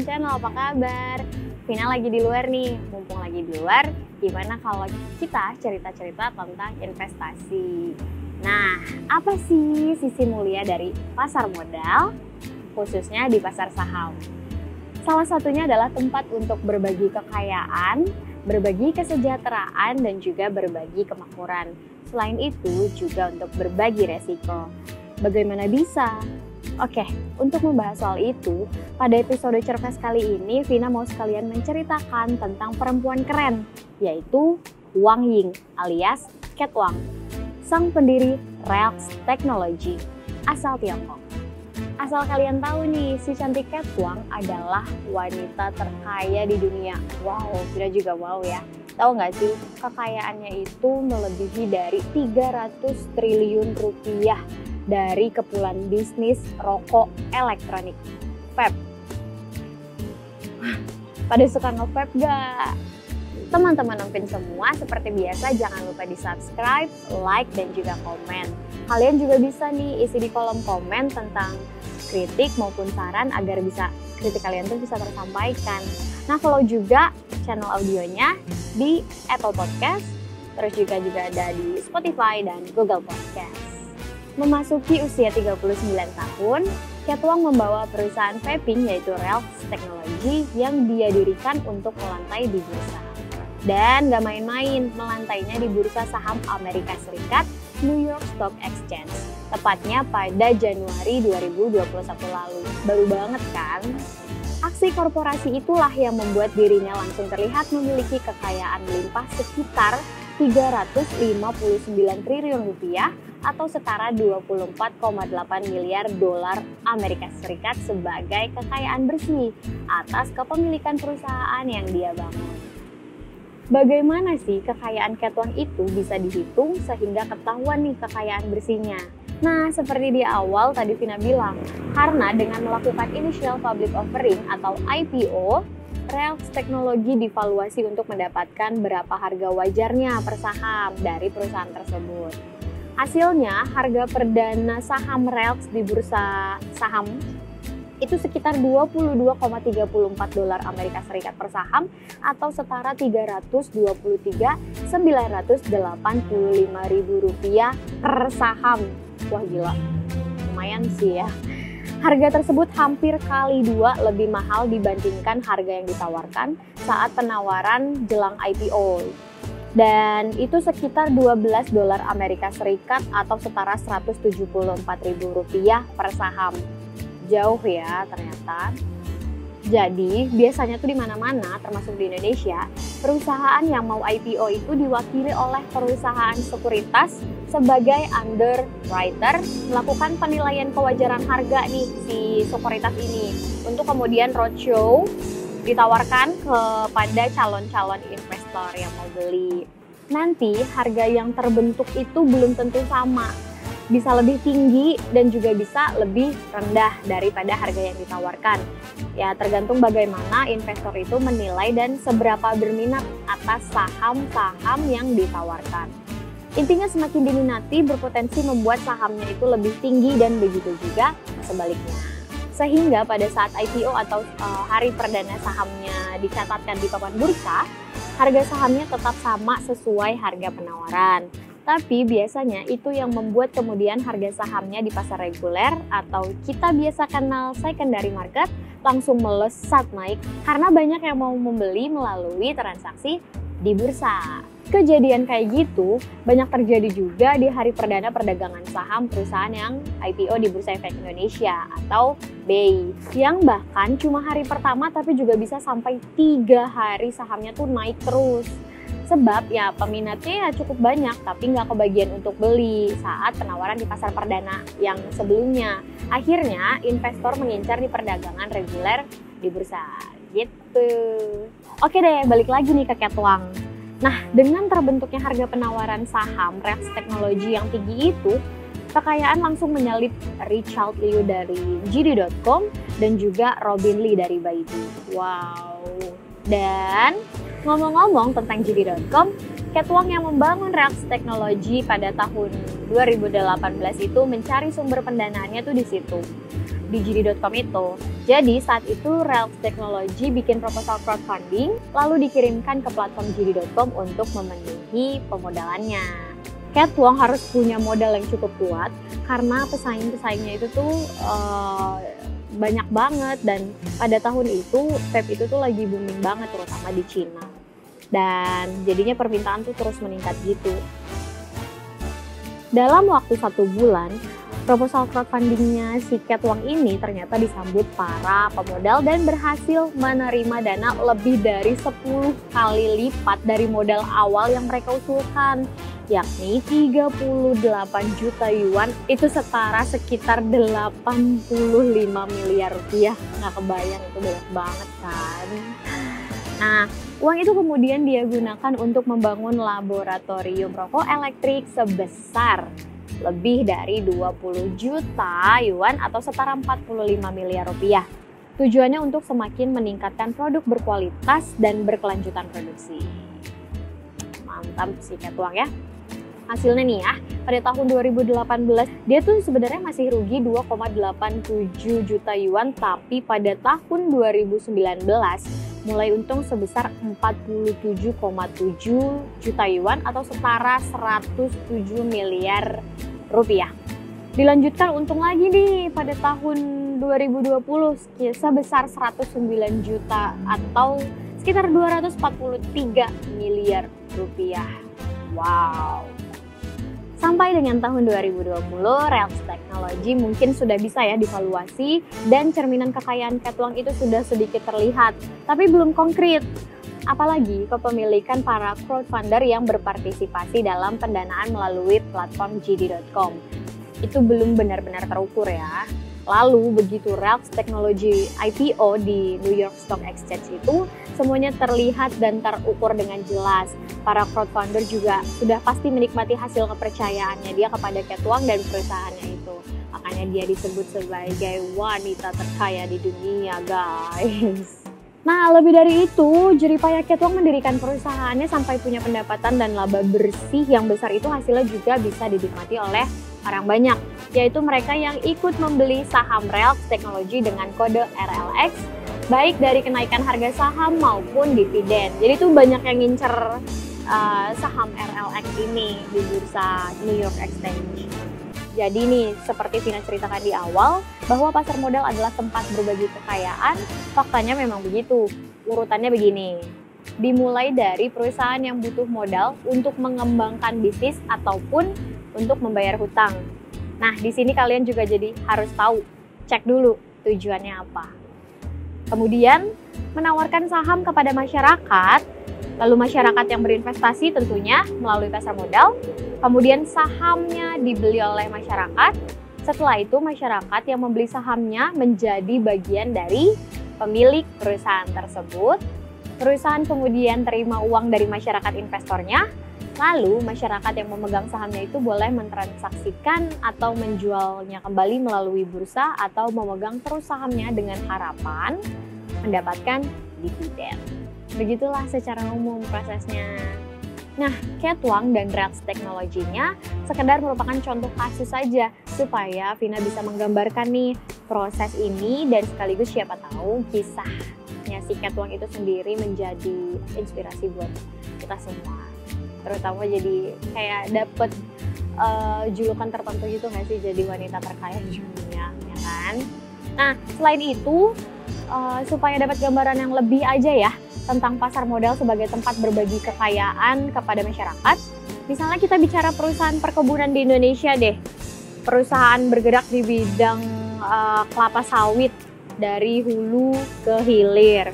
Wang Channel, apa kabar? Vina lagi di luar nih, mumpung lagi di luar, gimana kalau kita cerita-cerita tentang investasi? Nah, apa sih sisi mulia dari pasar modal, khususnya di pasar saham? Salah satunya adalah tempat untuk berbagi kekayaan, berbagi kesejahteraan, dan juga berbagi kemakmuran. Selain itu, juga untuk berbagi resiko. Bagaimana bisa? Oke, untuk membahas soal itu, pada episode Cerves kali ini, Vina mau sekalian menceritakan tentang perempuan keren, yaitu Wang Ying alias Cat Wang, sang pendiri Relx Technology, asal Tiongkok. Asal kalian tahu nih, si cantik Cat Wang adalah wanita terkaya di dunia. Wow, Vina juga wow ya. Tahu nggak sih, kekayaannya itu melebihi dari 300 triliun rupiah dari kepulan bisnis rokok elektronik vape. Pada suka nge-vape gak? Teman-teman Nongpin semua, seperti biasa jangan lupa di subscribe, like, dan juga komen. Kalian juga bisa nih isi di kolom komen tentang kritik maupun saran agar kritik kalian tuh bisa tersampaikan. Nah, follow juga channel audionya di Apple Podcast, terus juga ada di Spotify dan Google Podcast. Memasuki usia 39 tahun, Cat Wang membawa perusahaan vaping yaitu Relx Technology yang dia dirikan untuk melantai di bursa. Dan gak main-main, melantainya di bursa saham Amerika Serikat, New York Stock Exchange, tepatnya pada Januari 2021 lalu. Baru banget kan? Aksi korporasi itulah yang membuat dirinya langsung terlihat memiliki kekayaan melimpah sekitar 359 triliun rupiah atau setara 24,8 miliar dolar Amerika Serikat sebagai kekayaan bersih atas kepemilikan perusahaan yang dia bangun. Bagaimana sih kekayaan Cat Wang itu bisa dihitung sehingga ketahuan nih kekayaan bersihnya? Nah, seperti di awal tadi Vina bilang, karena dengan melakukan initial public offering atau IPO, Relx Technology divaluasi untuk mendapatkan berapa harga wajarnya per saham dari perusahaan tersebut. Hasilnya, harga perdana saham Relx di bursa saham itu sekitar 22,34 dolar Amerika Serikat per saham atau setara 323.985.000 rupiah per saham. Wah gila, lumayan sih ya. Harga tersebut hampir kali 2 lebih mahal dibandingkan harga yang ditawarkan saat penawaran jelang IPO. Dan itu sekitar 12 dolar Amerika Serikat atau setara 174.000 rupiah per saham. Jauh ya ternyata. Jadi biasanya tuh di mana-mana termasuk di Indonesia, perusahaan yang mau IPO itu diwakili oleh perusahaan sekuritas sebagai underwriter melakukan penilaian kewajaran harga nih si sekuritas ini untuk kemudian roadshow ditawarkan kepada calon-calon investor yang mau beli. Nanti harga yang terbentuk itu belum tentu sama. Bisa lebih tinggi dan juga bisa lebih rendah daripada harga yang ditawarkan. Ya, tergantung bagaimana investor itu menilai dan seberapa berminat atas saham-saham yang ditawarkan. Intinya semakin diminati berpotensi membuat sahamnya itu lebih tinggi dan begitu juga sebaliknya. Sehingga pada saat IPO atau hari perdana sahamnya dicatatkan di papan bursa, harga sahamnya tetap sama sesuai harga penawaran. Tapi biasanya itu yang membuat kemudian harga sahamnya di pasar reguler atau kita biasa kenal secondary market langsung melesat naik karena banyak yang mau membeli melalui transaksi di bursa. Kejadian kayak gitu banyak terjadi juga di hari perdana perdagangan saham perusahaan yang IPO di Bursa Efek Indonesia atau BEI, yang bahkan cuma hari pertama tapi juga bisa sampai 3 hari sahamnya tuh naik terus. Sebab ya peminatnya ya cukup banyak tapi nggak kebagian untuk beli saat penawaran di pasar perdana yang sebelumnya. Akhirnya investor mengincar di perdagangan reguler di bursa gitu. Oke deh, balik lagi nih ke Cat Wang. Nah, dengan terbentuknya harga penawaran saham Relx Technology yang tinggi itu, kekayaan langsung menyalip Richard Liu dari JD.com dan juga Robin Li dari Baidu. Wow. Dan ngomong-ngomong tentang JD.com, Cat Wang yang membangun Relx Technology pada tahun 2018 itu mencari sumber pendanaannya tuh di situ, di JD.com itu. Jadi saat itu Relx Technology bikin proposal crowdfunding, lalu dikirimkan ke platform JD.com untuk memenuhi pemodalannya. Catwalk harus punya modal yang cukup kuat karena pesaing-pesaingnya itu tuh banyak banget, dan pada tahun itu vape itu tuh lagi booming banget terutama di Cina. Dan jadinya permintaan tuh terus meningkat gitu. Dalam waktu 1 bulan, proposal crowdfundingnya si Catwalk ini ternyata disambut para pemodal dan berhasil menerima dana lebih dari 10 kali lipat dari modal awal yang mereka usulkan, yakni 38 juta yuan, itu setara sekitar 85 miliar rupiah. Nggak kebayang, itu banyak banget kan. Nah, uang itu kemudian dia gunakan untuk membangun laboratorium rokok elektrik sebesar lebih dari 20 juta yuan atau setara 45 miliar rupiah. Tujuannya untuk semakin meningkatkan produk berkualitas dan berkelanjutan produksi. Mantap sih Catwalk ya. Hasilnya nih ya, pada tahun 2018 dia tuh sebenarnya masih rugi 2,87 juta yuan, tapi pada tahun 2019 mulai untung sebesar 47,7 juta yuan atau setara 107 miliar rupiah. Dilanjutkan untung lagi nih pada tahun 2020 sebesar 109 juta atau sekitar 243 miliar rupiah. Wow. Sampai dengan tahun 2020, Relx Technology mungkin sudah bisa ya divaluasi dan cerminan kekayaan Catwalk itu sudah sedikit terlihat, tapi belum konkret. Apalagi kepemilikan para crowdfunder yang berpartisipasi dalam pendanaan melalui platform JD.com. Itu belum benar-benar terukur ya. Lalu begitu Relx Technology IPO di New York Stock Exchange itu semuanya terlihat dan terukur dengan jelas. Para crowdfunder juga sudah pasti menikmati hasil kepercayaannya dia kepada Catwalk dan perusahaannya itu. Makanya dia disebut sebagai wanita terkaya di dunia, guys. Nah, lebih dari itu, jeripaya Catwalk mendirikan perusahaannya sampai punya pendapatan dan laba bersih yang besar itu hasilnya juga bisa dinikmati oleh orang banyak, yaitu mereka yang ikut membeli saham Relx Technology dengan kode RLX, baik dari kenaikan harga saham maupun dividen. Jadi tuh banyak yang ngincer saham RLX ini di bursa New York Exchange. Jadi nih, seperti Vina ceritakan di awal, bahwa pasar modal adalah tempat berbagi kekayaan, faktanya memang begitu. Urutannya begini, dimulai dari perusahaan yang butuh modal untuk mengembangkan bisnis ataupun untuk membayar hutang. Nah, di sini kalian juga jadi harus tahu, cek dulu tujuannya apa. Kemudian, menawarkan saham kepada masyarakat, lalu masyarakat yang berinvestasi tentunya melalui pasar modal, kemudian sahamnya dibeli oleh masyarakat, setelah itu masyarakat yang membeli sahamnya menjadi bagian dari pemilik perusahaan tersebut, perusahaan kemudian terima uang dari masyarakat investornya, lalu masyarakat yang memegang sahamnya itu boleh mentransaksikan atau menjualnya kembali melalui bursa atau memegang terus sahamnya dengan harapan mendapatkan dividen. Begitulah secara umum prosesnya. Nah, Catwalk dan Relx Technology-nya sekedar merupakan contoh kasus saja supaya Vina bisa menggambarkan nih proses ini dan sekaligus siapa tahu kisahnya si Catwalk itu sendiri menjadi inspirasi buat kita semua. Terutama jadi kayak dapet julukan tertentu gitu nggak sih, jadi wanita terkaya di dunia, ya kan? Nah, selain itu supaya dapat gambaran yang lebih aja ya tentang pasar modal sebagai tempat berbagi kekayaan kepada masyarakat. Misalnya kita bicara perusahaan perkebunan di Indonesia deh. Perusahaan bergerak di bidang kelapa sawit dari hulu ke hilir.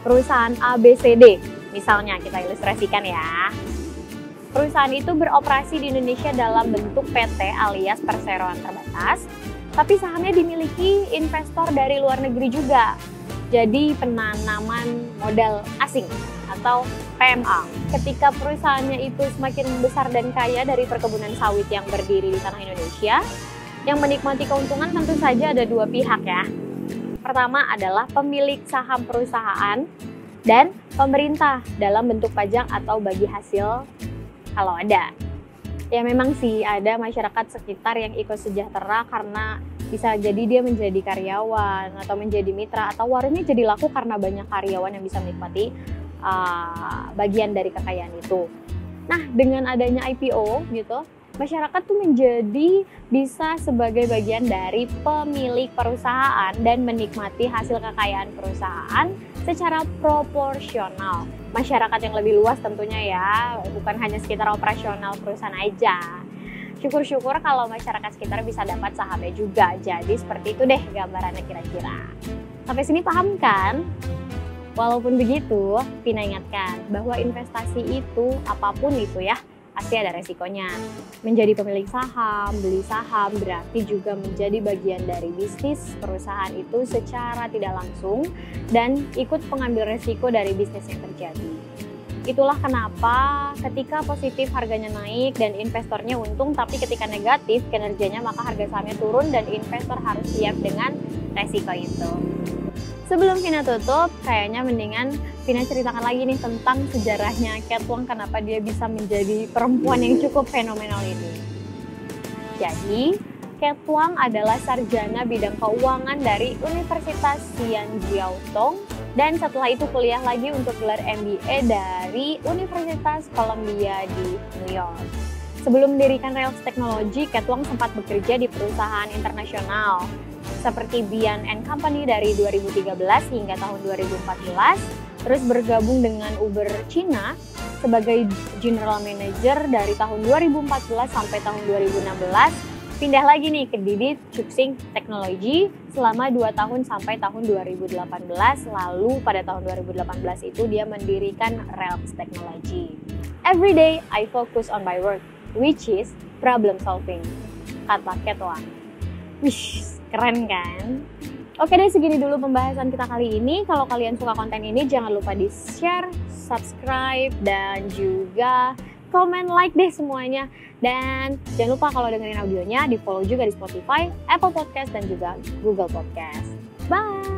Perusahaan ABCD misalnya kita ilustrasikan ya. Perusahaan itu beroperasi di Indonesia dalam bentuk PT alias perseroan terbatas, tapi sahamnya dimiliki investor dari luar negeri juga. Jadi penanaman modal asing atau PMA. Ketika perusahaannya itu semakin besar dan kaya dari perkebunan sawit yang berdiri di tanah Indonesia, yang menikmati keuntungan tentu saja ada dua pihak ya. Pertama adalah pemilik saham perusahaan dan pemerintah dalam bentuk pajak atau bagi hasil kalau ada. Ya memang sih ada masyarakat sekitar yang ikut sejahtera karena bisa jadi dia menjadi karyawan atau menjadi mitra atau warungnya jadi laku karena banyak karyawan yang bisa menikmati bagian dari kekayaan itu. Nah, dengan adanya IPO gitu, masyarakat tuh menjadi bisa sebagai bagian dari pemilik perusahaan dan menikmati hasil kekayaan perusahaan secara proporsional. Masyarakat yang lebih luas tentunya ya, bukan hanya sekitar operasional perusahaan aja. Syukur-syukur kalau masyarakat sekitar bisa dapat sahamnya juga. Jadi seperti itu deh gambarannya kira-kira. Sampai sini paham kan? Walaupun begitu, Vina ingatkan bahwa investasi itu, apapun itu ya, pasti ada resikonya. Menjadi pemilik saham, beli saham, berarti juga menjadi bagian dari bisnis perusahaan itu secara tidak langsung dan ikut pengambil resiko dari bisnis yang terjadi. Itulah kenapa ketika positif harganya naik dan investornya untung, tapi ketika negatif kinerjanya maka harga sahamnya turun dan investor harus siap dengan resiko itu. Sebelum Vina tutup, kayaknya mendingan Vina ceritakan lagi nih tentang sejarahnya Cat Wong, kenapa dia bisa menjadi perempuan yang cukup fenomenal ini. Jadi, Cat Wong adalah sarjana bidang keuangan dari Universitas Xianjiao Tong dan setelah itu kuliah lagi untuk gelar MBA dari Universitas Columbia di New York. Sebelum mendirikan Rails Technology, Cat Wong sempat bekerja di perusahaan internasional seperti Bian & Company dari 2013 hingga tahun 2014, terus bergabung dengan Uber China sebagai General Manager dari tahun 2014 sampai tahun 2016, pindah lagi nih ke Didi Chuxing Technology selama 2 tahun sampai tahun 2018, lalu pada tahun 2018 itu dia mendirikan Rails Technology. Every day I focus on my work, which is problem solving, kata Cat Wong. Wish, keren kan? Oke deh, segini dulu pembahasan kita kali ini. Kalau kalian suka konten ini, jangan lupa di-share, subscribe, dan juga komen, like deh semuanya. Dan jangan lupa kalau dengerin audionya, di-follow juga di Spotify, Apple Podcast, dan juga Google Podcast. Bye!